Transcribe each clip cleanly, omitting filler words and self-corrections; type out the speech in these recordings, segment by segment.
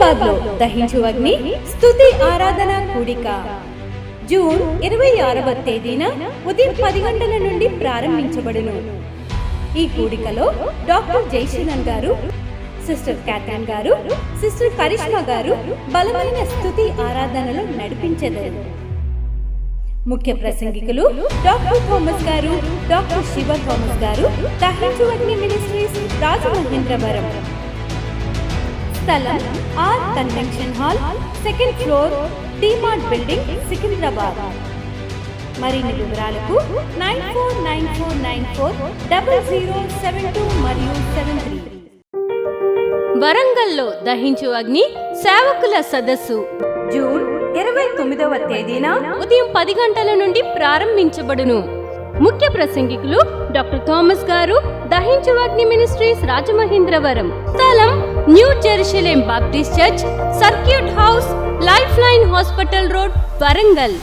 హైదరాబాద్లో దహించు అగ్ని స్తుతి ఆరాధన కూడిక జూన్ 26వ తేదీన ఉదయం 10 గంటల నుండి ప్రారంభించబడును. ఈ కూడికలో డాక్టర్ జైశీలన్ గారు, సిస్టర్ క్యాథరిన్ గారు, సిస్టర్ కరిష్మా గారు బలమైన స్తుతి ఆరాధనలు నడిపించెదరు. ముఖ్య ప్రసంగికులు డాక్టర్ థామస్ గారు, డాక్టర్ శివ థామస్ గారు, దహించు అగ్ని మినిస్ట్రీస్, రాజమహేంద్రవరం. స్థలం R convention hall, 2nd floor, DMart building, Secunderabad. మరిన్ని వివరాలకు 9494940072 మరియు 73. వరంగల్లో దహించు అగ్ని సేవకుల సదస్సు జూన్ 29వ తేదీన ఉదయం 10 గంటల నుండి ప్రారంభించబడును. ముఖ్య ప్రసంగికులు డాక్టర్ థామస్ గారు, దహించు అగ్ని మినిస్ట్రీస్, రాజమహేంద్రవరం. స్థలం new Jerusalem Baptist church, circuit house, life line hospital road, Warangal.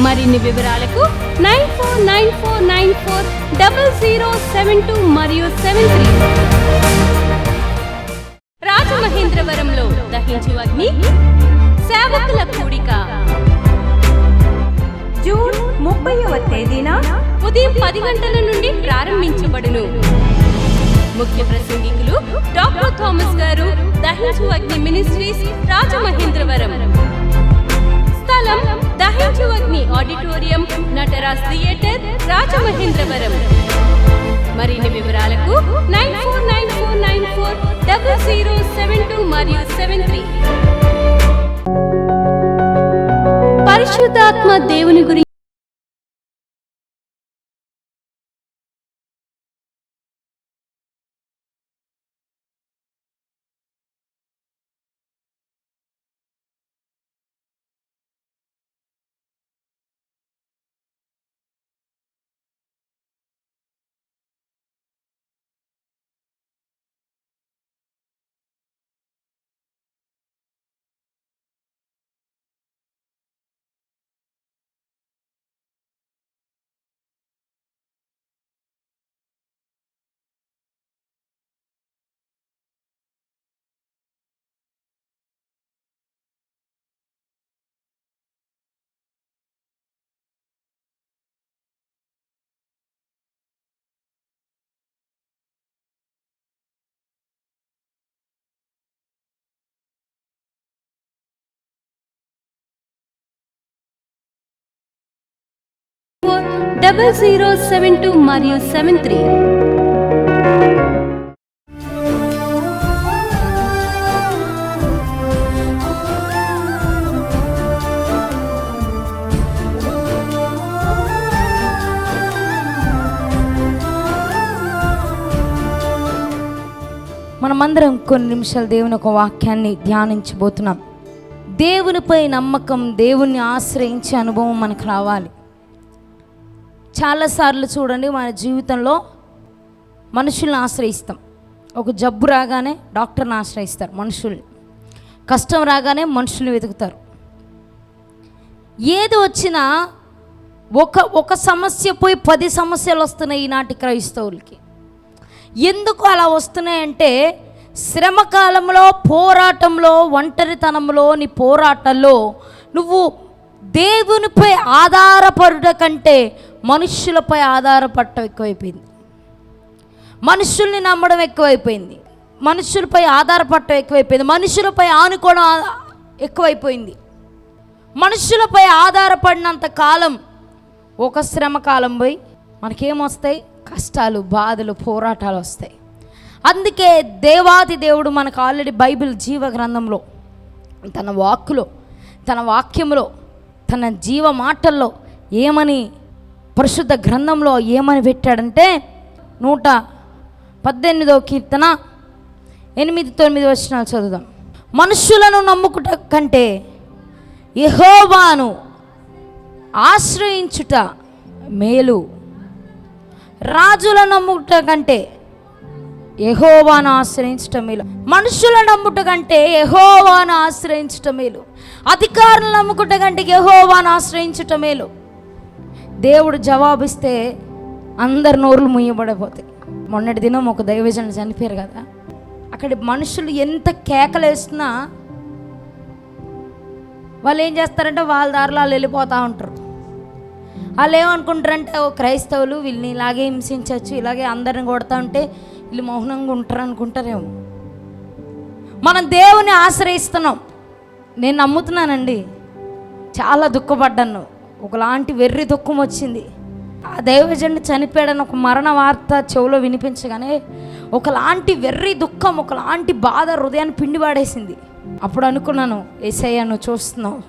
మరిన్ని వివరాలకు 9494940072 మరియు 73. రాజమహేంద్రవరంలో దహించు అగ్ని సేవకుల కూడిక జూన్ 30వ తేదీన ఉదయం 10 గంటల నుండి ప్రారంభించబడును. ముఖ్య ప్రసంగికులు డాక్టర్ థామస్ గారు, దహించు అగ్ని మినిస్ట్రీస్, రాజమహేంద్రవరం. స్థలం దహించు అగ్ని ఆడిటోరియం, నటరాజ్ థియేటర్, రాజమహేంద్రవరం. మరిన్ని వివరాలకు 9494940072 మరియు 73. పరిశుద్ధాత్మ దేవుని గురించి డబల్ 072 మరియు 73. మనమందరం కొన్ని నిమిషాలు దేవుని ఒక వాక్యాన్ని ధ్యానించబోతున్నాం. దేవునిపై నమ్మకం, దేవుణ్ణి ఆశ్రయించే అనుభవం మనకు రావాలి. చాలాసార్లు చూడండి, మన జీవితంలో మనుషుల్ని ఆశ్రయిస్తాం. ఒక జబ్బు రాగానే డాక్టర్ని ఆశ్రయిస్తారు మనుషుల్ని, కష్టం రాగానే మనుషుల్ని వెతుకుతారు. ఏది వచ్చినా ఒక సమస్య పోయి 10 సమస్యలు వస్తున్నాయి ఈనాటి క్రైస్తవులకి. ఎందుకు అలా వస్తున్నాయంటే, శ్రమకాలంలో, పోరాటంలో, ఒంటరితనంలో, నీ పోరాటంలో నువ్వు దేవునిపై ఆధారపడుట కంటే మనుష్యులపై ఆధారపడటం ఎక్కువైపోయింది. మనుషుల్ని నమ్మడం ఎక్కువైపోయింది, మనుషులపై ఆధారపడటం ఎక్కువైపోయింది, మనుషులపై ఆనుకోవడం ఎక్కువైపోయింది. మనుషులపై ఆధారపడినంత కాలం ఒక శ్రమ కాలం పోయి మనకేమొస్తాయి? కష్టాలు, బాధలు, పోరాటాలు వస్తాయి. అందుకే దేవాది దేవుడు మనకు ఆల్రెడీ బైబిల్ జీవ గ్రంథంలో, తన వాక్కులో, తన వాక్యంలో, తన జీవ మాటల్లో ఏమని, పరిశుద్ధ గ్రంథంలో ఏమని పెట్టాడంటే, 118వ కీర్తన 8-9 వచనాలు చదువుదాం. మనుషులను నమ్ముకుట కంటే యెహోవాను ఆశ్రయించుట మేలు, రాజులను నమ్ముట కంటే యెహోవాను ఆశ్రయించుట మేలు. మనుషులను నమ్ముట కంటే యెహోవాను ఆశ్రయించుట మేలు. అధికారులను నమ్ముకుట కంటే యెహోవాను ఆశ్రయించుట మేలు. దేవుడు జవాబిస్తే అందరి నోరులు ముయ్యబడిపోతాయి. మొన్నటి దినం ఒక దైవజనుడు చనిపోయారు కదా, అక్కడ మనుషులు ఎంత కేకలేస్తున్నా వాళ్ళు ఏం చేస్తారంటే వాళ్ళ దారిలో వాళ్ళు వెళ్ళిపోతూ ఉంటారు. వాళ్ళు ఏమనుకుంటారంటే ఓ క్రైస్తవులు వీళ్ళని ఇలాగే హింసించవచ్చు, ఇలాగే అందరిని కొడతా ఉంటే వీళ్ళు మౌనంగా ఉంటారు అనుకుంటారేమో. మనం దేవుని ఆశ్రయిస్తున్నాం. నేను నమ్ముతున్నానండి, చాలా దుఃఖపడ్డాను. ఒకలాంటి వెర్రి దుఃఖం వచ్చింది. ఆ దైవజనుడు చనిపోయాడని ఒక మరణ వార్త చెవులో వినిపించగానే ఒకలాంటి వెర్రి దుఃఖం, ఒకలాంటి బాధ హృదయాన్ని పిండివాడేసింది. అప్పుడు అనుకున్నాను, యేసయ్య నువ్వు చూస్తున్నావు,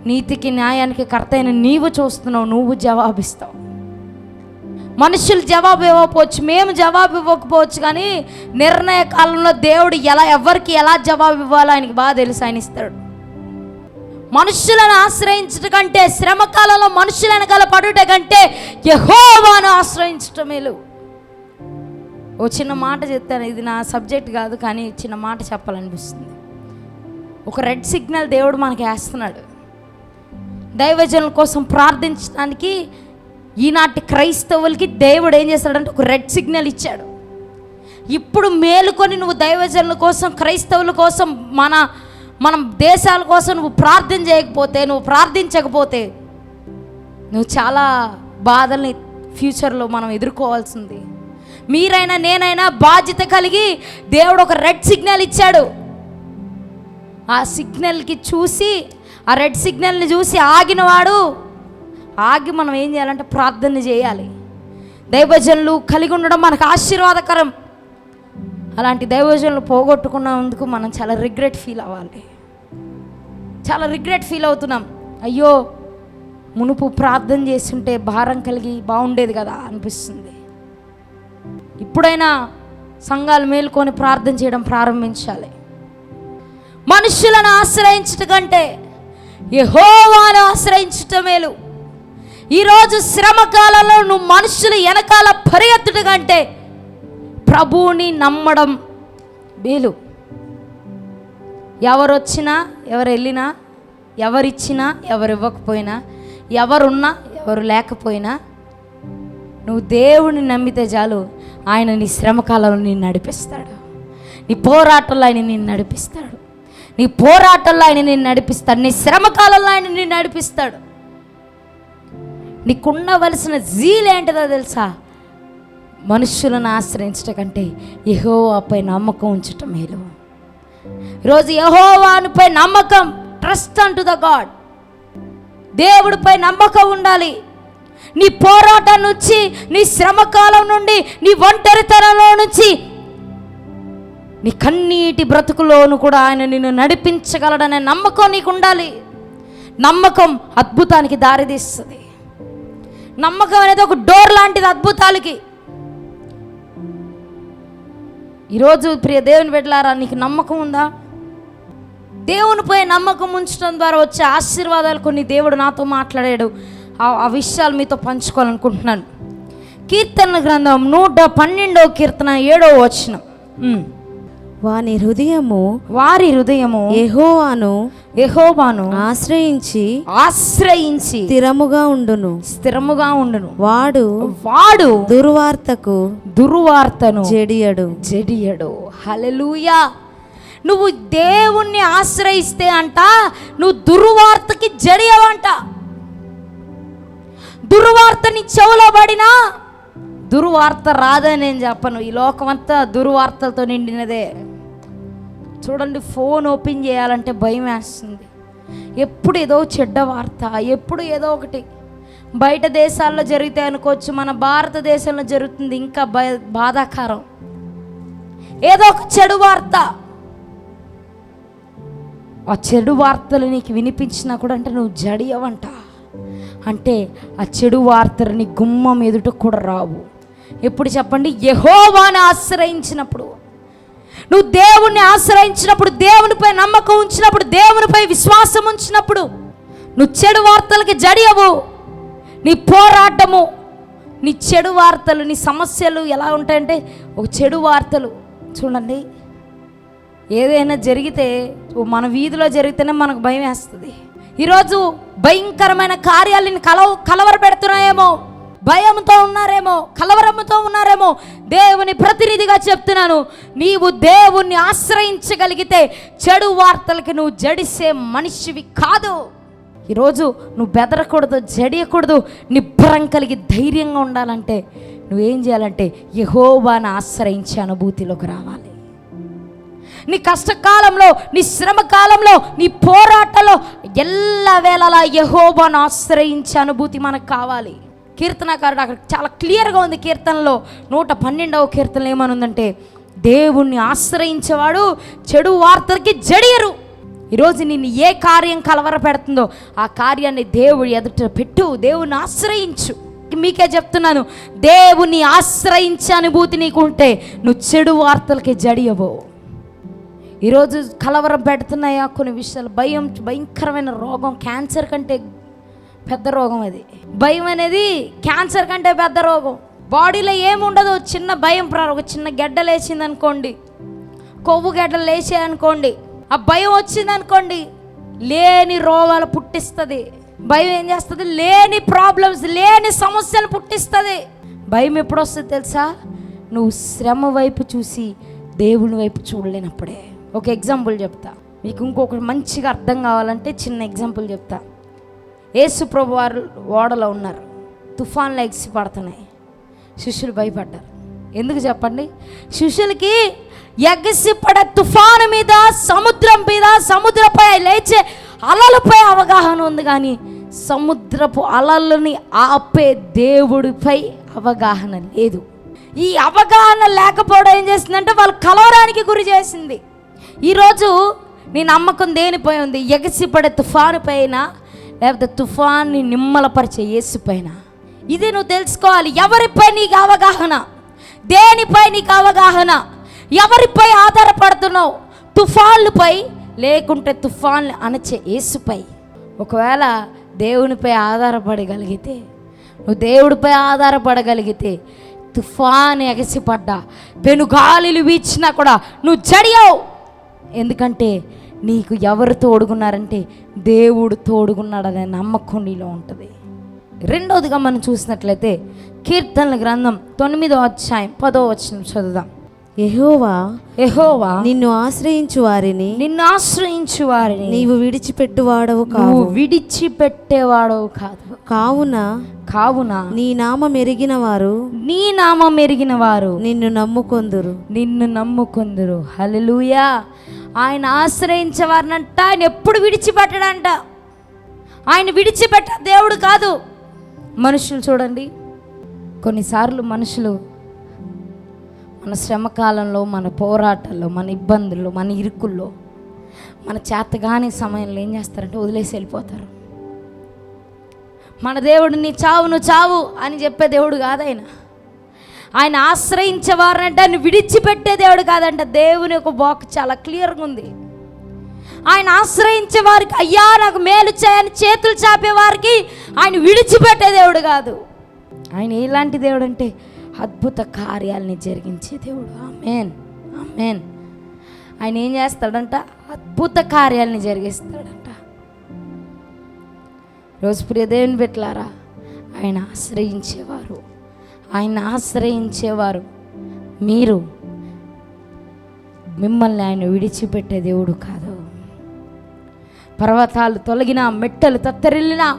నీతికి న్యాయానికి కర్త అయిన నీవు చూస్తున్నావు, నువ్వు జవాబిస్తావు. మనుషులు జవాబు ఇవ్వకపోవచ్చు, మేము జవాబు ఇవ్వకపోవచ్చు, కానీ నిర్ణయ కాలంలో దేవుడు ఎవరికి ఎలా జవాబు ఇవ్వాలో ఆయనకి బాగా తెలుసు, ఆయన ఇస్తాడు. మనుషులను ఆశ్రయించట కంటే, శ్రమ కాలంలో మనుషుల వెనకాల పడుట కంటే యెహోవాను ఆశ్రయించటం మేలు. ఓ చిన్న మాట చెప్తాను, ఇది నా సబ్జెక్ట్ కాదు కానీ చిన్న మాట చెప్పాలనిపిస్తుంది. ఒక రెడ్ సిగ్నల్ దేవుడు మనకి వేస్తున్నాడు. దైవజనుల కోసం ప్రార్థించడానికి ఈనాటి క్రైస్తవులకి దేవుడు ఏం చేస్తాడంటే ఒక రెడ్ సిగ్నల్ ఇచ్చాడు. ఇప్పుడు మేలుకొని నువ్వు దైవజనుల కోసం, క్రైస్తవుల కోసం, మనం దేశాల కోసం నువ్వు ప్రార్థన చేయకపోతే, నువ్వు ప్రార్థించకపోతే నువ్వు చాలా బాధల్ని ఫ్యూచర్లో మనం ఎదుర్కోవాల్సింది. మీరైనా నేనైనా బాధ్యత కలిగి దేవుడు ఒక రెడ్ సిగ్నల్ ఇచ్చాడు. ఆ సిగ్నల్కి చూసి, ఆ రెడ్ సిగ్నల్ని చూసి ఆగినవాడు ఆగి మనం ఏం చేయాలంటే ప్రార్థన చేయాలి. దైవజనులు కలిగి ఉండడం మనకు ఆశీర్వాదకరం. అలాంటి దైవజనులు పోగొట్టుకున్నందుకు మనం చాలా రిగ్రెట్ ఫీల్ అవ్వాలి. చాలా రిగ్రెట్ ఫీల్ అవుతున్నాం. అయ్యో మునుపు ప్రార్థన చేస్తుంటే భారం కలిగి బాగుండేది కదా అనిపిస్తుంది. ఇప్పుడైనా సంఘాలు మేలుకొని ప్రార్థన చేయడం ప్రారంభించాలి. మనుషులను ఆశ్రయించట కంటే యెహోవాను ఆశ్రయించటం మేలు. ఈరోజు శ్రమ కాలంలో నువ్వు మనుషులు వెనకాల పరిగెత్తుట కంటే ప్రభువుని నమ్మడం మేలు. ఎవరు వచ్చినా, ఎవరు వెళ్ళినా, ఎవరిచ్చినా, ఎవరు ఇవ్వకపోయినా, ఎవరున్నా, ఎవరు లేకపోయినా నువ్వు దేవుని నమ్మితే చాలు, ఆయన నీ శ్రమ కాలంలో నిన్ను నడిపిస్తాడు. నీ పోరాటంలో ఆయన నిన్ను నడిపిస్తాడు. నీ పోరాటంలో ఆయన నిన్ను నడిపిస్తాడు. నీ శ్రమ కాలంలో ఆయన నిన్ను నడిపిస్తాడు. నీకుండవలసిన జీల్ ఏంటిదో తెలుసా? మనుషులను ఆశ్రయించటం కంటే యెహోవాపై నమ్మకం ఉంచటం మేలు. ఈరోజు యెహోవాపై నమ్మకం, ట్రస్ట్ అంటు ద గాడ్. దేవుడిపై నమ్మకం ఉండాలి. నీ పోరాటం నుంచి, నీ శ్రమకాలం నుండి, నీ ఒంటరితనంలో నుంచి, నీ కన్నీటి బ్రతుకులోను కూడా ఆయన నిన్ను నడిపించగలడనే నమ్మకం నీకు ఉండాలి. నమ్మకం అద్భుతానికి దారితీస్తుంది. నమ్మకం అనేది ఒక డోర్ లాంటిది అద్భుతాలకి. ఈరోజు ప్రియ దేవుని బిడ్డలారా, నీకు నమ్మకం ఉందా? దేవునిపై నమ్మకం ఉంచడం ద్వారా వచ్చే ఆశీర్వాదాలు కొన్ని దేవుడు నాతో మాట్లాడాడు. ఆ విషయాలు మీతో పంచుకోవాలనుకుంటున్నాను. కీర్తనల గ్రంథం 112వ కీర్తన 7వ వచనం. వారి హృదయము యెహోవాను ఆశ్రయించి స్థిరముగా ఉండును. వాడు దుర్వార్తను జడియడు. హల్లెలూయా. నువ్వు దేవుణ్ణి ఆశ్రయిస్తే అంట నువ్వు దుర్వార్తకి జడియవంట. దుర్వార్తని చెవులో పడినా దుర్వార్త రాదని నేను చెప్పను. ఈ లోకమంతా దుర్వార్తలతో నిండినదే. చూడండి, ఫోన్ ఓపెన్ చేయాలంటే భయం వేస్తుంది. ఎప్పుడు ఏదో చెడ్డ వార్త, ఎప్పుడు ఏదో ఒకటి. బయట దేశాల్లో జరిగితే అనుకోవచ్చు, మన భారతదేశంలో జరుగుతుంది ఇంకా బాధాకరం. ఏదో ఒక చెడు వార్త. ఆ చెడు వార్తలు నీకు వినిపించినా కూడా అంటే నువ్వు జడియవంట. అంటే ఆ చెడు వార్తలు నీ గుమ్మం ఎదుట కూడా రావు. ఎప్పుడు చెప్పండి? యెహోవాను ఆశ్రయించినప్పుడు. నువ్వు దేవుణ్ణి ఆశ్రయించినప్పుడు, దేవునిపై నమ్మకం ఉంచినప్పుడు, దేవునిపై విశ్వాసం ఉంచినప్పుడు నువ్వు చెడు వార్తలకి జడియవు. నీ పోరాటము, నీ చెడు వార్తలు, నీ సమస్యలు ఎలా ఉంటాయంటే ఒక చెడు వార్తలు. చూడండి, ఏదైనా జరిగితే మన వీధిలో జరిగితేనే మనకు భయం వేస్తుంది. ఈరోజు భయంకరమైన కార్యాలను కలవర పెడుతున్నాయేమో. భయంతో ఉన్నారేమో, కలవరంతో ఉన్నారేమో, దేవుని ప్రతినిధిగా చెప్తున్నాను, నీవు దేవుణ్ణి ఆశ్రయించగలిగితే చెడు వార్తలకి నువ్వు జడిసే మనిషివి కాదు. ఈరోజు నువ్వు బెదరకూడదు, జడియకూడదు, నిబ్బరం కలిగి ధైర్యంగా ఉండాలంటే నువ్వేం చేయాలంటే యెహోవాను ఆశ్రయించే అనుభూతిలోకి రావాలి. నీ కష్టకాలంలో, నీ శ్రమ కాలంలో, నీ పోరాటంలో ఎల్లవేళలా యెహోవాను ఆశ్రయించే అనుభూతి మనకు కావాలి. కీర్తనకారుడు అక్కడ చాలా క్లియర్గా ఉంది. కీర్తనలో 112వ కీర్తనలో ఏమనుందంటే, దేవుణ్ణి ఆశ్రయించేవాడు చెడు వార్తలకి జడియరు. ఈరోజు నిన్ను ఏ కార్యం కలవర పెడుతుందో ఆ కార్యాన్ని దేవుడి ఎదుట పెట్టు, దేవుణ్ణి ఆశ్రయించు. మీకే చెప్తున్నాను, దేవుణ్ణి ఆశ్రయించే అనుభూతి నీకు ఉంటే నువ్వు చెడు వార్తలకి జడియవు. ఈరోజు కలవరం పెడుతున్నాయా కొన్ని విషయాలు. భయంకరమైన రోగం, క్యాన్సర్ కంటే పెద్ద రోగం అది. భయం అనేది క్యాన్సర్ కంటే పెద్ద రోగం. బాడీలో ఏముండదు, చిన్న భయం, ఒక చిన్న గెడ్డ లేచింది అనుకోండి, కొవ్వు గెడ్డలు లేచాయి అనుకోండి, ఆ భయం వచ్చింది అనుకోండి, లేని రోగాలు పుట్టిస్తుంది. భయం ఏం చేస్తుంది? లేని ప్రాబ్లమ్స్, లేని సమస్యలు పుట్టిస్తుంది. భయం ఎప్పుడు వస్తుంది తెలుసా? నువ్వు శ్రమ వైపు చూసి దేవుని వైపు చూడలేనప్పుడే. ఒక ఎగ్జాంపుల్ చెప్తా మీకు, ఇంకొకటి మంచిగా అర్థం కావాలంటే చిన్న ఎగ్జాంపుల్ చెప్తా. యేసు ప్రభు వారు ఓడలో ఉన్నారు, తుఫాన్లు ఎగిసి పడుతున్నాయి, శిష్యులు భయపడ్డారు. ఎందుకు చెప్పండి? శిష్యులకి ఎగసిపడే తుఫాను మీద, సముద్రం మీద, సముద్రపై లేచే అలలపై అవగాహన ఉంది, కానీ సముద్రపు అలలని ఆపే దేవుడిపై అవగాహన లేదు. ఈ అవగాహన లేకపోవడం ఏం చేసిందంటే వాళ్ళు కలవరానికి గురి చేసింది. ఈరోజు నీ నమ్మకం దేనిపై ఉంది? ఎగసిపడే తుఫాను పైన, లేకపోతే తుఫాన్ని నిమ్మలపరిచే యేసు పైన? ఇది నువ్వు తెలుసుకోవాలి. ఎవరిపై నీకు అవగాహన? దేనిపై నీకు అవగాహన? ఎవరిపై ఆధారపడుతున్నావు? తుఫాన్లపై, లేకుంటే తుఫాన్లు అణచే యేసుపై? ఒకవేళ దేవునిపై ఆధారపడగలిగితే, నువ్వు దేవుడిపై ఆధారపడగలిగితే, తుఫాను ఎగసిపడ్డా, పెనుగాలిలు వీచినా కూడా నువ్వు జడియావు. ఎందుకంటే నీకు ఎవరు తోడుగున్నారంటే దేవుడు తోడుగున్నాడనే నమ్మకం నీలో ఉంటుంది. రెండవదిగా మనం చూసినట్లయితే కీర్తనల గ్రంథం 9వ అధ్యాయం 10వ వచనం చదువుదాం. యెహోవా నిన్ను ఆశ్రయించు వారిని నీవు విడిచిపెట్టువాడవు కావున నీ నామం ఎరిగిన వారు నిన్ను నమ్ముకొందురు. హల్లెలూయా. ఆయన ఆశ్రయించే వారినంట ఆయన ఎప్పుడు విడిచిపెట్టడంట. ఆయన విడిచిపెట్ట దేవుడు కాదు. మనుషులు చూడండి, కొన్నిసార్లు మనుషులు మన శ్రమకాలంలో, మన పోరాటాల్లో, మన ఇబ్బందుల్లో, మన ఇరుకుల్లో, మన చేతగాని సమయంలో ఏం చేస్తారంటే వదిలేసి వెళ్ళిపోతారు. మన దేవుడు నీ చావు, నువ్వు చావు అని చెప్పే దేవుడు కాదు ఆయన. ఆయన ఆశ్రయించేవారంటే ఆయన విడిచిపెట్టే దేవుడు కాదంట. దేవుని యొక్క వాక్ చాలా క్లియర్గా ఉంది. ఆయన ఆశ్రయించే వారికి, అయ్యా నాకు మేలు చేయని చేతులు చాపే వారికి ఆయన విడిచిపెట్టే దేవుడు కాదు. ఆయన ఎలాంటి దేవుడు అంటే అద్భుత కార్యాలని జరిగించే దేవుడు. ఆమేన్, ఆమేన్. ఆయన ఏం చేస్తాడంట? అద్భుత కార్యాలని జరిగిస్తాడంట. రోజు ప్రియ దేవుని బిడ్డలారా, ఆయన ఆశ్రయించేవారు మీరు, మిమ్మల్ని ఆయన విడిచిపెట్టే దేవుడు కాదు. పర్వతాలు తొలగినా, మెట్టలు తత్తరిల్లినా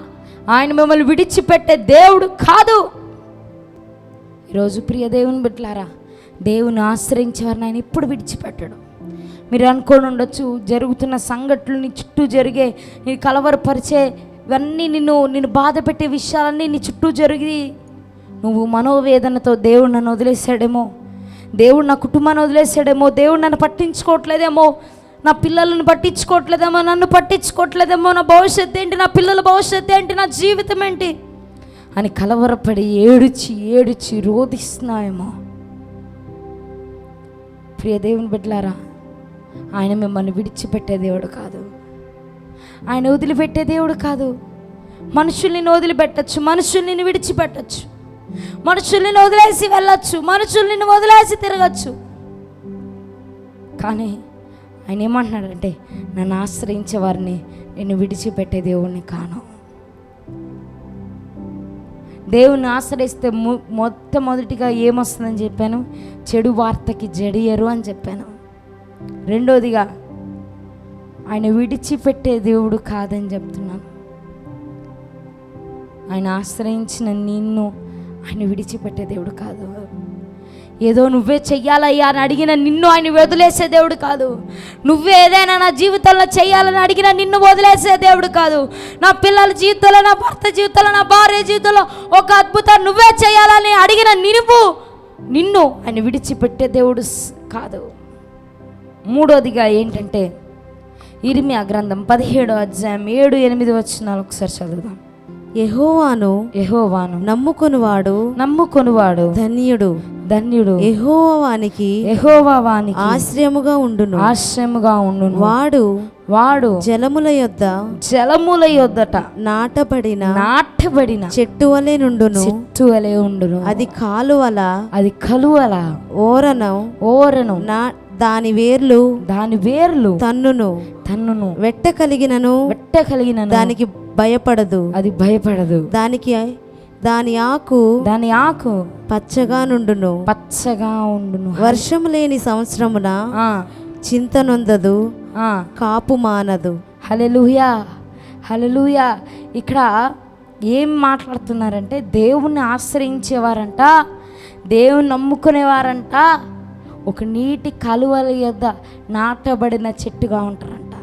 ఆయన మిమ్మల్ని విడిచిపెట్టే దేవుడు కాదు. ఈరోజు ప్రియ దేవుని బిడ్డలారా, దేవుని ఆశ్రయించేవారిని ఆయన ఎప్పుడు విడిచిపెట్టడు. మీరు అనుకోని ఉండొచ్చు, జరుగుతున్న సంఘటనలు నీ చుట్టూ జరిగే, నీ కలవరపరిచే ఇవన్నీ, నిన్ను బాధ పెట్టే విషయాలన్నీ నీ చుట్టూ జరిగి నువ్వు మనోవేదనతో దేవుడు నన్ను వదిలేసాడేమో, దేవుడు నా కుటుంబాన్ని వదిలేసాడేమో, దేవుడు నన్ను పట్టించుకోవట్లేదేమో, నా పిల్లలను పట్టించుకోవట్లేదేమో, నన్ను పట్టించుకోవట్లేదేమో, నా భవిష్యత్తు ఏంటి, నా పిల్లల భవిష్యత్తు ఏంటి, నా జీవితం ఏంటి అని కలవరపడి ఏడుచి రోధిస్తున్నావేమో. ప్రియ దేవుని బిడ్డలారా, ఆయన మిమ్మల్ని విడిచిపెట్టే దేవుడు కాదు. ఆయన వదిలిపెట్టే దేవుడు కాదు. మనుషుల్ని వదిలిపెట్టచ్చు, మనుషుల్ని విడిచిపెట్టచ్చు, మనుషుల్ని వదిలేసి వెళ్ళచ్చు, మనుషుల్ని వదిలేసి తిరగచ్చు. కానీ ఆయన ఏమంటున్నాడంటే, నన్ను ఆశ్రయించే వారిని నేను విడిచిపెట్టే దేవుణ్ణి కాను. దేవుని ఆశ్రయిస్తే మొట్టమొదటిగా ఏమొస్తుందని చెప్పాను? చెడు వార్తకి జడియరు అని చెప్పాను. రెండోదిగా ఆయన విడిచిపెట్టే దేవుడు కాదని చెప్తున్నాను. ఆయన ఆశ్రయించిన నిన్ను ఆయన విడిచిపెట్టే దేవుడు కాదు. ఏదో నువ్వే చెయ్యాలయ్యా అని అడిగిన నిన్ను ఆయన వదిలేసే దేవుడు కాదు. నువ్వే ఏదైనా నా జీవితంలో చెయ్యాలని అడిగిన నిన్ను వదిలేసే దేవుడు కాదు. నా పిల్లల జీవితంలో, నా భర్త జీవితంలో, నా భార్య జీవితంలో ఒక అద్భుతం నువ్వే చేయాలని అడిగిన నిన్ను ఆయన విడిచిపెట్టే దేవుడు కాదు. మూడోదిగా ఏంటంటే ఇర్మియా గ్రంథం 17వ అధ్యాయం 7-8 వచనాలు ఒకసారి చదువుదాం. యెహోవాను నమ్ముకొనువాడు ధన్యుడు. యెహోవానికి ఆశ్రయముగా ఉండును. వాడు జలముల యొద్దట నాటబడిన చెట్టు వలె నుండును. అది కలువల ఓరను దాని వేర్లు తన్నును. వెట్ట కలిగినను దానికి భయపడదు. దాని ఆకు పచ్చగా నుండును. వర్షము లేని సంవత్సరమున చింత నొందదు, కాపు మానదు. హల్లెలూయా. ఇక్కడ ఏం మాట్లాడుతున్నారంటే, దేవుణ్ణి ఆశ్రయించేవారంట, దేవుని నమ్ముకునేవారంట ఒక నీటి కలువల యొద్ద నాటబడిన చెట్టుగా ఉంటారంట.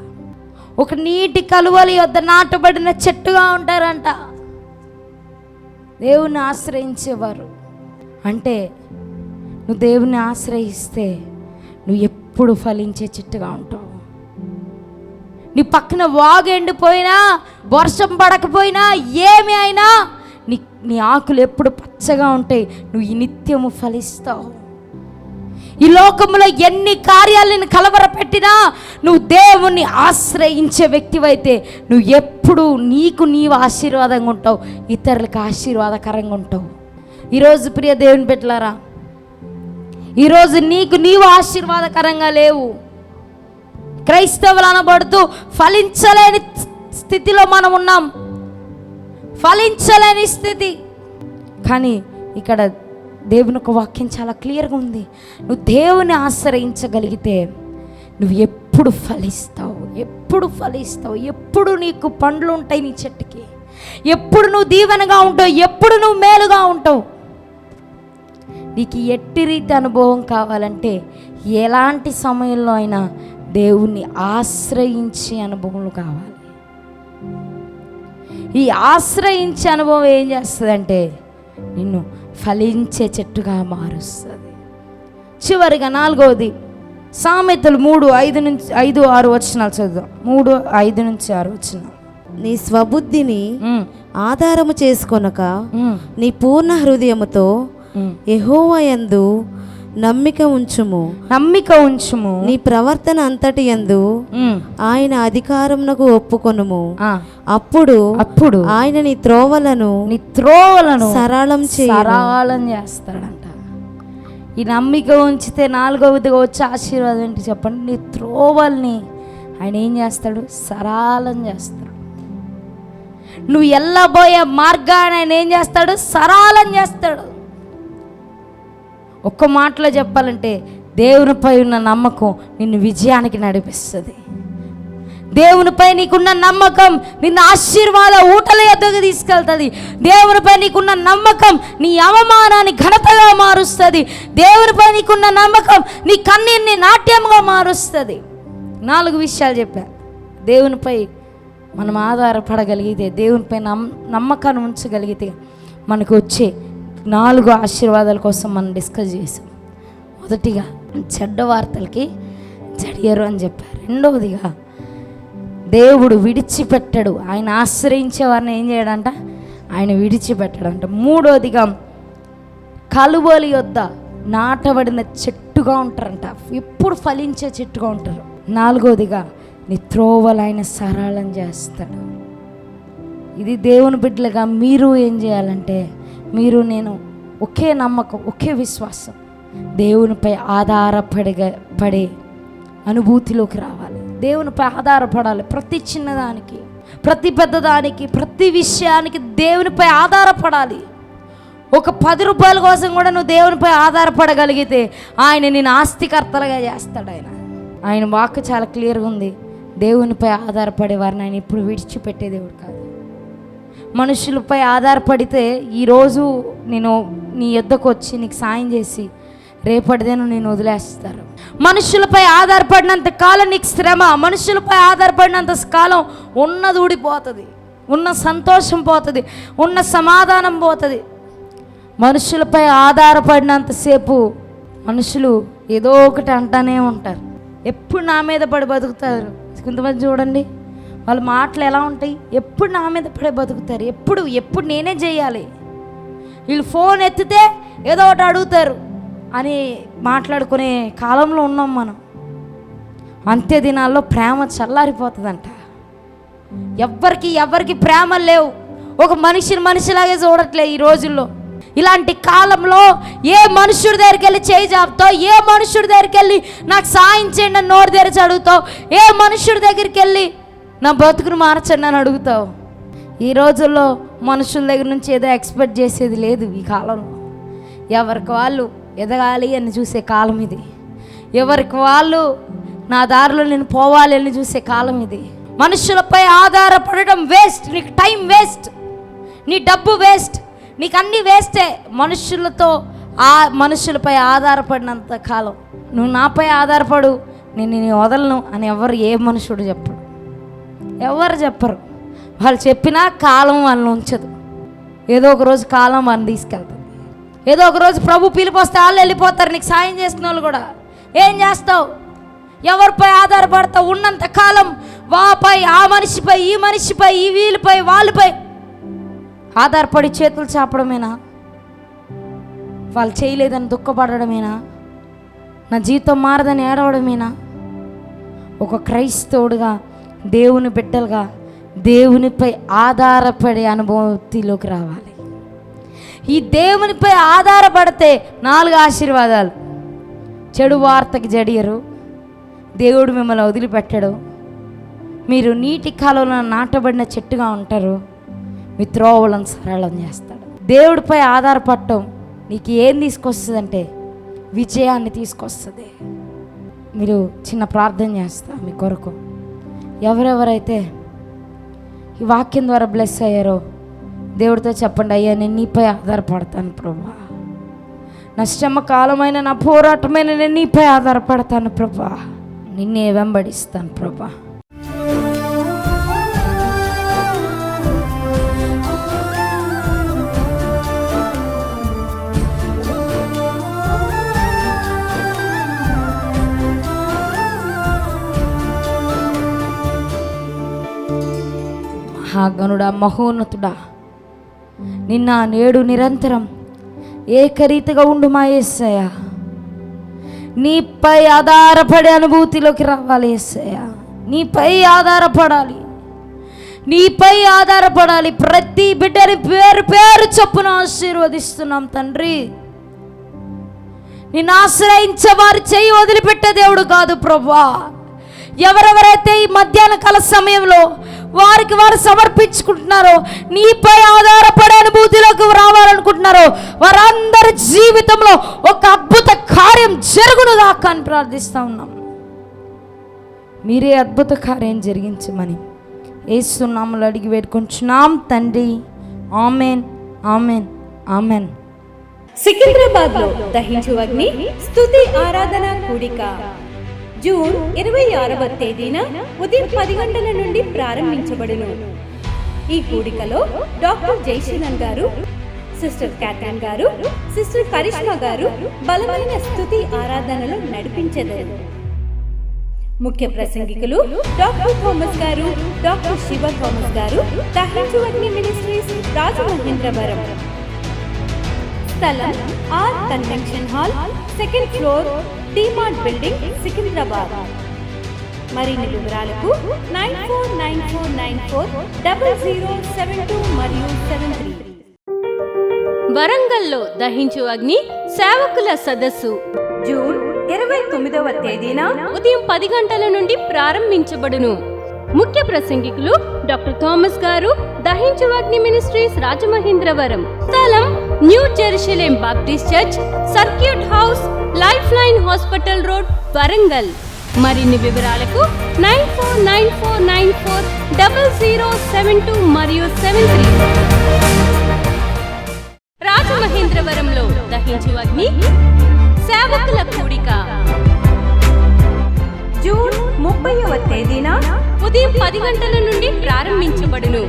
ఒక నీటి కలువల యొద్ద నాటబడిన చెట్టుగా ఉంటారంట దేవుని ఆశ్రయించేవారు. అంటే నువ్వు దేవుని ఆశ్రయిస్తే నువ్వు ఎప్పుడు ఫలించే చెట్టుగా ఉంటావు. నీ పక్కన వాగు ఎండిపోయినా, వర్షం పడకపోయినా, ఏమి అయినా నీ ఆకులు ఎప్పుడు పచ్చగా ఉంటాయి. నువ్వు ఈ నిత్యము ఫలిస్తావు. ఈ లోకంలో ఎన్ని కార్యాలను కలవరపెట్టినా నువ్వు దేవుణ్ణి ఆశ్రయించే వ్యక్తివైతే నువ్వు ఎప్పుడు నీవు ఆశీర్వాదంగా ఉంటావు, ఇతరులకు ఆశీర్వాదకరంగా ఉంటావు. ఈరోజు ప్రియ దేవుని బిడ్డలారా, ఈరోజు నీవు ఆశీర్వాదకరంగా లేవు. క్రైస్తవులు అనబడుతూ ఫలించలేని స్థితిలో మనం ఉన్నాం. ఫలించలేని స్థితి. కానీ ఇక్కడ దేవుని ఒక వాక్యం చాలా క్లియర్గా ఉంది. నువ్వు దేవుని ఆశ్రయించగలిగితే నువ్వు ఎప్పుడు ఫలిస్తావు. ఎప్పుడు నీకు పండ్లు ఉంటాయి నీ చెట్టుకి. ఎప్పుడు నువ్వు దీవెనగా ఉంటావు. ఎప్పుడు నువ్వు మేలుగా ఉంటావు. నీకు ఎట్టి రీతి అనుభవం కావాలంటే ఎలాంటి సమయంలో అయినా దేవుణ్ణి ఆశ్రయించే అనుభవాలు కావాలి. ఈ ఆశ్రయించే అనుభవం ఏం చేస్తుందంటే నిన్ను ఫలించే చెట్టుగా మారుస్తుంది. చివరిగా 4వది సామెతలు 3:5-6 వచనాలు చదువుదాం. 3:5-6 వచనాలు. నీ స్వబుద్ధిని ఆధారము చేసుకొనక నీ పూర్ణ హృదయముతో యెహోవాయందు నమ్మిక ఉంచుము. నీ ప్రవర్తన అంతటి యందు ఆయన అధికారమునకు ఒప్పుకొనుము. అప్పుడు ఆయన నీ త్రోవలను సరళం చేస్తాడంట. ఈ నమ్మిక ఉంచితే 4వదిగా వచ్చే ఆశీర్వాదం ఏంటి చెప్పండి? నీ త్రోవల్ని ఆయన ఏం చేస్తాడు? సరళం చేస్తాడు. నువ్వు వెళ్ళబోయే మార్గాన్ని ఆయన ఏం చేస్తాడు? సరళం చేస్తాడు. ఒక్క మాటలో చెప్పాలంటే దేవునిపై ఉన్న నమ్మకం నిన్ను విజయానికి నడిపిస్తుంది. దేవునిపై నీకున్న నమ్మకం నిన్ను ఆశీర్వాద ఊటల యొద్దకు తీసుకెళ్తుంది. దేవునిపై నీకున్న నమ్మకం నీ అవమానాన్ని ఘనతగా మారుస్తుంది. దేవునిపై నీకున్న నమ్మకం నీ కన్నీరుని నాట్యంగా మారుస్తుంది. 4 విషయాలు చెప్పా. దేవునిపై మనం ఆధారపడగలిగితే, దేవునిపై నమ్మకాన్ని ఉంచగలిగితే మనకు వచ్చే 4 ఆశీర్వాదాల కోసం మనం డిస్కస్ చేసాం. మొదటిగా చెడ్డ వార్తలకి జడియరు అని చెప్పారు. రెండవదిగా దేవుడు విడిచిపెట్టడు. ఆయన ఆశ్రయించే వారిని ఏం చేయడంట? ఆయన విడిచిపెట్టడంట. మూడవదిగా కలువల యొద్ద నాటబడిన చెట్టుగా ఉంటారంట. ఎప్పుడు ఫలించే చెట్టుగా ఉంటారు. 4వదిగా నీ త్రోవలు ఆయన సరళం చేస్తాడు. ఇది దేవుని బిడ్డలుగా మీరు ఏం చేయాలంటే, మీరు నేను ఒకే నమ్మకం, ఒకే విశ్వాసం, దేవునిపై ఆధారపడే అనుభూతిలోకి రావాలి. దేవునిపై ఆధారపడాలి. ప్రతి చిన్నదానికి, ప్రతి పెద్దదానికి, ప్రతి విషయానికి దేవునిపై ఆధారపడాలి. ఒక 10 రూపాయల కోసం కూడా నువ్వు దేవునిపై ఆధారపడగలిగితే ఆయన నేను ఆస్తికర్తలుగా చేస్తాడు. ఆయన వాక్కు చాలా క్లియర్గా ఉంది. దేవునిపై ఆధారపడే వారిని ఆయన ఎప్పుడు విడిచిపెట్టే దేవుడు కాదు. మనుషులపై ఆధారపడితే ఈరోజు నేను నీ యొద్దకు వచ్చి నీకు సాయం చేసి రేపటిదేను నేను వదిలేస్తారు. మనుషులపై ఆధారపడినంత కాలం నీకు శ్రమ, మనుషులపై ఆధారపడినంత కాలం ఉన్నది ఊడిపోతుంది, ఉన్న సంతోషం పోతుంది, ఉన్న సమాధానం పోతుంది. మనుషులపై ఆధారపడినంతసేపు మనుషులు ఏదో ఒకటి అంటానే ఉంటారు. ఎప్పుడు నా మీద పడి బతుకుతారు. కొంతమంది చూడండి, వాళ్ళ మాటలు ఎలా ఉంటాయి, ఎప్పుడు నా మీద పడే బతుకుతారు, ఎప్పుడు నేనే చేయాలి, వీళ్ళు ఫోన్ ఎత్తితే ఏదో ఒకటి అడుగుతారు అని మాట్లాడుకునే కాలంలో ఉన్నాం మనం. అంత్య దినాల్లో ప్రేమ చల్లారిపోతుందంట. ఎవరికి ప్రేమ లేవు. ఒక మనిషిలాగే చూడట్లే ఈ రోజుల్లో. ఇలాంటి కాలంలో ఏ మనుషుడి దగ్గరికి వెళ్ళి చేయి జాపుతావు, ఏ మనుషుడి దగ్గరికి వెళ్ళి నాకు సాయం చేయండి అని నోరు తెరిచి అడుగుతావు, ఏ మనుషుడి దగ్గరికి వెళ్ళి నా బతుకును మార్చండి అని అడుగుతావు. ఈ రోజుల్లో మనుషుల దగ్గర నుంచి ఏదో ఎక్స్పెక్ట్ చేసేది లేదు. ఈ కాలంలో ఎవరికి వాళ్ళు ఎదగాలి అని చూసే కాలం ఇది. ఎవరికి వాళ్ళు నా దారిలో నేను పోవాలి అని చూసే కాలం ఇది. మనుషులపై ఆధారపడడం వేస్ట్. నీకు టైం వేస్ట్, నీ డబ్బు వేస్ట్, నీకు అన్నీ వేస్టే. మనుషులపై ఆధారపడినంత కాలం నువ్వు నాపై ఆధారపడు, నేను వదలను అని ఏ మనుషుడు చెప్పడు, ఎవరు చెప్పరు. వాళ్ళు చెప్పినా కాలం వాళ్ళని ఉంచదు. ఏదో ఒక రోజు కాలం వాళ్ళని తీసుకెళ్తుంది. ఏదో ఒక రోజు ప్రభు పిలుపు వస్తే వాళ్ళు వెళ్ళిపోతారు. నీకు సాయం చేసిన వాళ్ళు కూడా ఏం చేస్తావు? ఎవరిపై ఆధారపడతావు? ఉన్నంత కాలం వాపై, ఆ మనిషిపై, ఈ మనిషిపై, ఈ వీళ్ళపై, వాళ్ళపై ఆధారపడి చేతులు చాపడమేనా? వాళ్ళు చేయలేదని దుఃఖపడమేనా? నా జీవితం మారదని ఏడవడమేనా? ఒక క్రైస్తవుడుగా, దేవుని బిడ్డలుగా దేవునిపై ఆధారపడే అనుభూతిలోకి రావాలి. ఈ దేవునిపై ఆధారపడితే 4 ఆశీర్వాదాలు. చెడు వార్తకి జడియరు, దేవుడు మిమ్మల్ని వదిలిపెట్టడు, మీరు నీటి కాలంలో నాటబడిన చెట్టుగా ఉంటారు, మీ త్రోవలను సరళం చేస్తాడు. దేవుడిపై ఆధారపడటం నీకు ఏం తీసుకొస్తుందంటే విజయాన్ని తీసుకొస్తుంది. మీరు చిన్న ప్రార్థన చేస్తా మీ కొరకు. ఎవరెవరైతే ఈ వాక్యం ద్వారా బ్లెస్ అయ్యారో దేవుడితో చెప్పండి, అయ్యా నేను నీపై ఆధారపడతాను ప్రభా, నా శ్రమ కాలమైన, నా పోరాటమైన నేను నీపై ఆధారపడతాను ప్రభా, నిన్నే వెంబడిస్తాను ప్రభా. మహాగణుడా, మహోన్నతుడా, నిన్న నేడు నిరంతరం ఏకరీతిగా ఉండు మా యేసయ్య. నీపై ఆధారపడే అనుభూతిలోకి రావాలి యేసయ్య. నీపై ఆధారపడాలి, నీపై ఆధారపడాలి. ప్రతి బిడ్డని పేరు పేరు చొప్పున ఆశీర్వదిస్తున్నాం తండ్రి. నిన్ను ఆశ్రయించే వారి చేయి వదిలిపెట్టే దేవుడు కాదు ప్రభా. ఎవరెవరైతే ఈ మధ్యాహ్న కాల సమయంలో వారికి వారు సమర్పించుకుంటున్నారో, నీపై ఆధారపడే అనుభూతిలోకి రావాలనుకుంటున్నారో, వారందరి జీవితంలో ఒక అద్భుత కార్యం జరుగునుగాక అని ప్రార్థిస్తూ ఉన్నాం. మీరే అద్భుత కార్యం జరిగించమని యేసు నామములో అడిగి వేడుకొంచున్నాం తండ్రి. Amen, amen, amen. సికింద్రాబాద్ లో దహించు అగ్ని స్తుతి ఆరాధన కూడిక జూన్ 26వ తేదీన ఉదయం 10 గంటల నుండి ప్రారంభించబడును. ఈ కూడికలో డాక్టర్ జైశీలన్ గారు, సిస్టర్ క్యాథరిన్ గారు, సిస్టర్ కరిష్మా గారు బలమైన స్తుతి ఆరాధనలు నడిపించెదరు. ముఖ్య ప్రసంగికులు డాక్టర్ థామస్ గారు, డాక్టర్ శివ థామస్ గారు, దహించు అగ్ని మినిస్ట్రీస్, రాజమహేంద్రవరం. స్థలం R convention hall, 2nd floor, T Mart building, Secunderabad. మరిన్ని వివరాలకు 9494940072 మరియు 73. వరంగల్లో దహించు అగ్ని సేవకుల సదస్సు జూన్ 29వ తేదీన ఉదయం 10 గంటల నుండి ప్రారంభించబడును. ముఖ్య ప్రసంగికులు డాక్టర్ థామస్ గారు, దహించు అగ్ని మినిస్ట్రీస్ రాజమహేంద్రవరం. స్థలం new Jerusalem Baptist church, circuit house, life line hospital road, Warangal. మరిన్ని వివరాలకు 9494940072 మరియు 73. రాజమహేంద్రవరంలో దహించు అగ్ని సేవకుల కూడిక జూన్ 30వ తేదీన ఉదయం 10 గంటల నుండి ప్రారంభించబడును.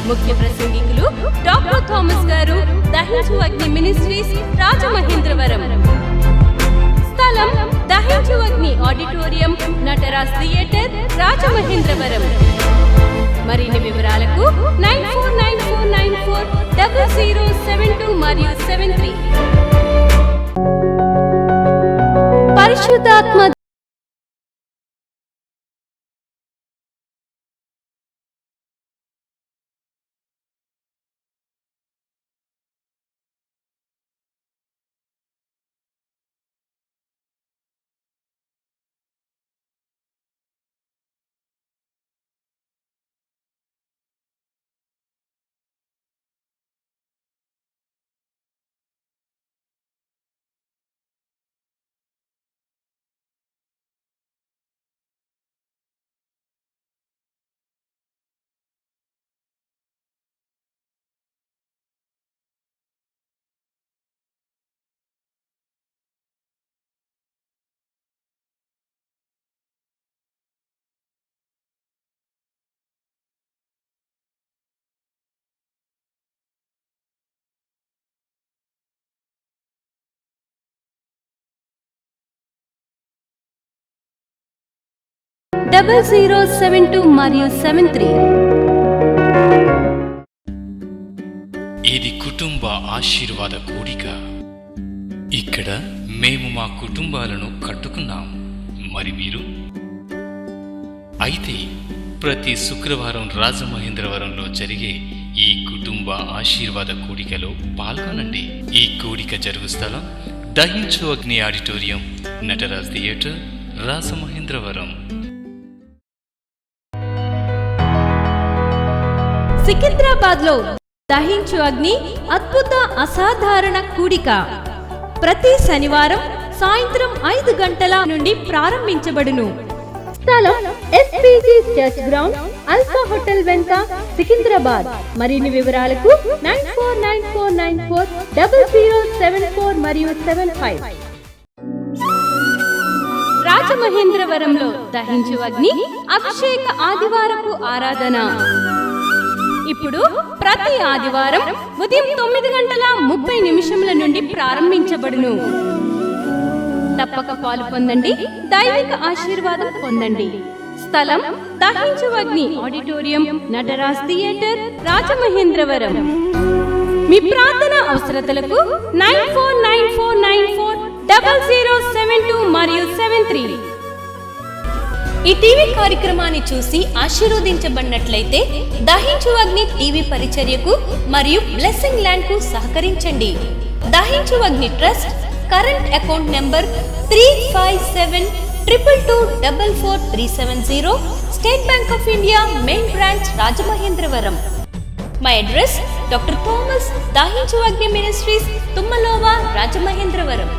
ముఖ్య ప్రసంగికులు డాక్టర్ థామస్ గారు, దహించు అగ్ని మినిస్ట్రీస్ రాజమహేంద్రవరం. స్థలం దహించు అగ్ని ఆడిటోరియం, నటరాజ్ థియేటర్, రాజమహేంద్రవరం. మరిన్ని వివరాలకు 9494940072 మరియు 73. పరిశుద్ధాత్మ .0072 మరియు 73. ఇది కుటుంబ ఆశీర్వాద కూడిక. ఇక్కడ మేము మా కుటుంబాలను కట్టుకున్నాం. మరి మీరు? అయితే ప్రతి శుక్రవారం రాజమహేంద్రవరంలో జరిగే ఈ కుటుంబ ఆశీర్వాద కూడికలో పాల్గొనండి. ఈ కూడిక జరుగు స్థలం దహించు అగ్ని ఆడిటోరియం, నటరాజ్ థియేటర్, రాజమహేంద్రవరం. సికింద్రాబాద్ లో దహించు అగ్ని అద్భుత అసాధారణ కూడిక ప్రతి శనివారం సాయంత్రం 5 గంటల నుండి ప్రారంభించబడును. స్థలం SPG church ground, alpha hotel వెనుక, సికింద్రాబాద్. మరిన్ని వివరాలకు 9494940074 మరియు 75. రాజమహేంద్రవరంలో దహించు అగ్ని అభిషేక ఆదివారపు ఆరాధన ఇప్పుడు ప్రతి ఆదివారం ఉదయం 9:30 నుండి ప్రారంభించబడును. తప్పక పాలు పొందండి, దైవిక ఆశీర్వాదం పొందండి. స్థలం దహించు అగ్ని ఆడిటోరియం, నటరాజ్ థియేటర్, రాజమహేంద్రవరం. మీ ప్రార్థన అవసరతలకు 9494940072 మరియు 73. ఈ టీవీ కార్యక్రమాన్ని చూసి ఆశీర్వదించబడినట్లయితే దహించు అగ్ని టీవీ పరిచర్యకు మరియు బ్లెస్సింగ్ ల్యాండ్ కు సహకరించండి. Dahinchu Agni trust current account number 357222444370, State Bank of India main branch, Rajamahendravaram. My address doctor Thomas, Dahinchu అగ్ని మినిస్ట్రీస్, తుమ్మలోవా, రాజమహేంద్రవరం.